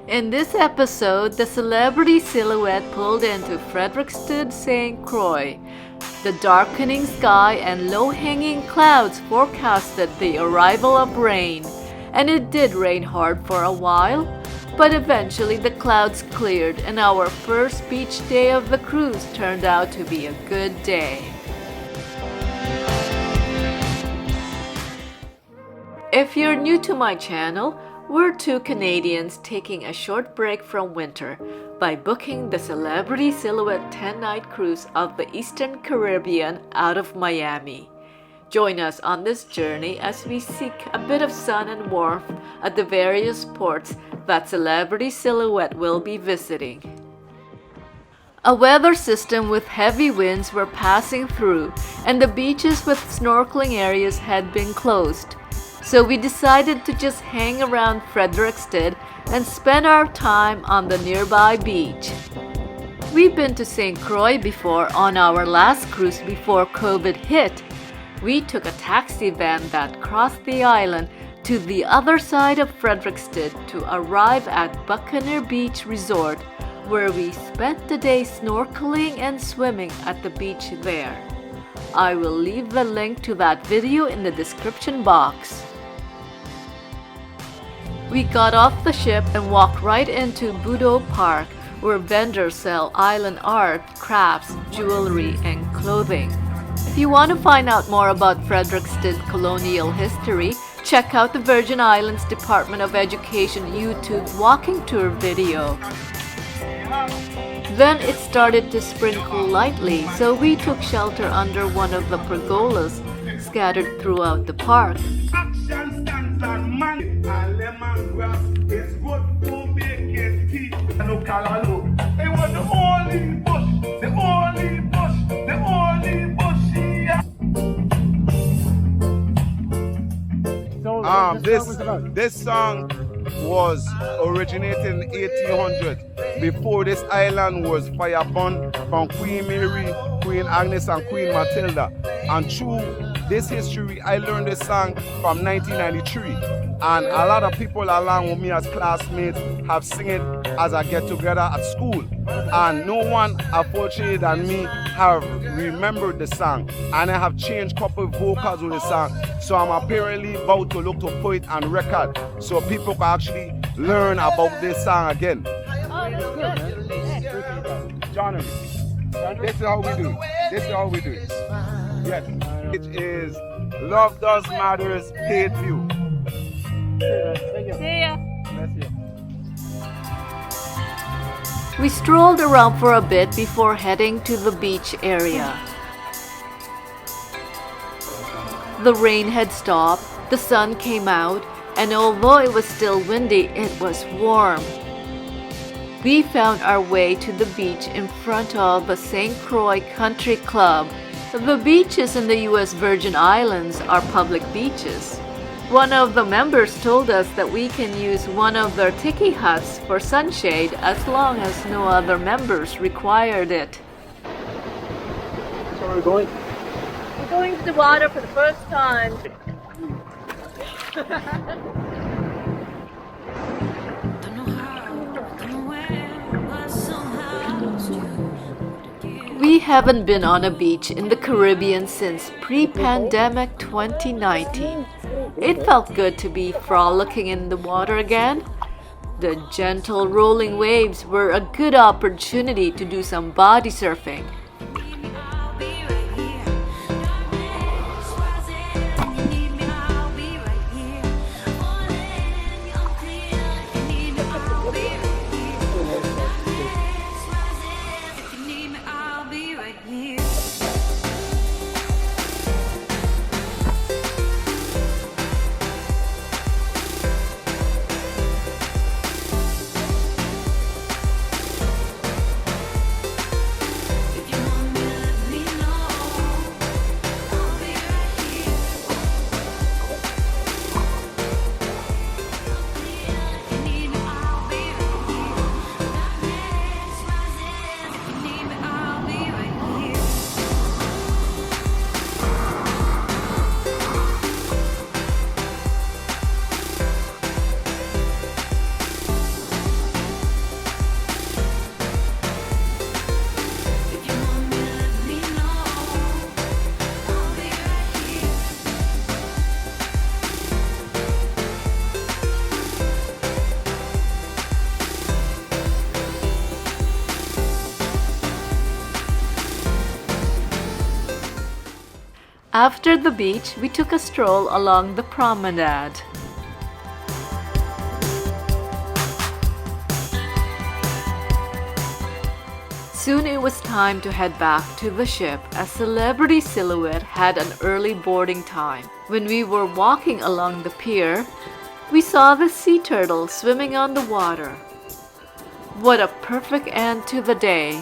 In this episode, the celebrity silhouette pulled into Frederiksted, St Croix. The darkening sky and low-hanging clouds forecasted the arrival of rain, and it did rain hard for a while, but eventually the clouds cleared and our first beach day of the cruise turned out to be a good day. If you're new to my channel, we're two Canadians taking a short break from winter by booking the Celebrity Silhouette 10-night cruise of the Eastern Caribbean out of Miami. Join us on this journey as we seek a bit of sun and warmth at the various ports that Celebrity Silhouette will be visiting. A weather system with heavy winds were passing through, and the beaches with snorkeling areas had been closed. So we decided to just hang around Frederiksted and spend our time on the nearby beach. We've been to St. Croix before on our last cruise before COVID hit. We took a taxi van that crossed the island to the other side of Frederiksted to arrive at Buccaneer Beach Resort, where we spent the day snorkeling and swimming at the beach there. I will leave the link to that video in the description box. We got off the ship and walked right into Budo Park, where vendors sell island art, crafts, jewelry, and clothing. If you want to find out more about Frederiksted colonial history, check out the Virgin Islands Department of Education YouTube walking tour video. Then it started to sprinkle lightly, so we took shelter under one of the pergolas scattered throughout the park. This song was originated in 1800. Before this island was fire burnt from Queen Mary, Queen Agnes and Queen Matilda. And through this history, I learned this song from 1993. And a lot of people along with me as classmates have sing it as a get together at school. And no one unfortunately than me have remembered the song. And I have changed couple vocals with the song. So I'm apparently about to look to put it on record so people can actually learn about this song again. Johnny, this is how we do it. This is how we do it. Yes. It is Love Does Matters paid view. See ya. We strolled around for a bit before heading to the beach area. The rain had stopped, the sun came out, and although it was still windy, it was warm. We found our way to the beach in front of the St Croix Country Club. The beaches in the US Virgin Islands are public beaches. One of the members told us that we can use one of their tiki huts for sunshade as long as no other members required it. So we're going? We're going to the water for the first time. We haven't been on a beach in the Caribbean since pre-pandemic 2019. It felt good to be frolicking in the water again. The gentle rolling waves were a good opportunity to do some body surfing. After the beach, we took a stroll along the promenade. Soon it was time to head back to the ship as Celebrity Silhouette had an early boarding time. When we were walking along the pier, we saw the sea turtle swimming on the water. What a perfect end to the day!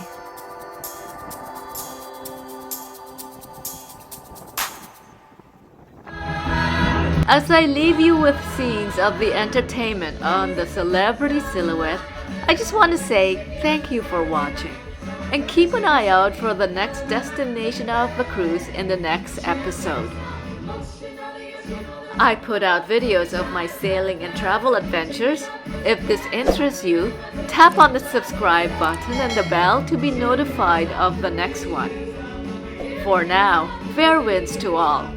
As I leave you with scenes of the entertainment on the Celebrity Silhouette, I just want to say thank you for watching. And keep an eye out for the next destination of the cruise in the next episode. I put out videos of my sailing and travel adventures. If this interests you, tap on the subscribe button and the bell to be notified of the next one. For now, fair winds to all.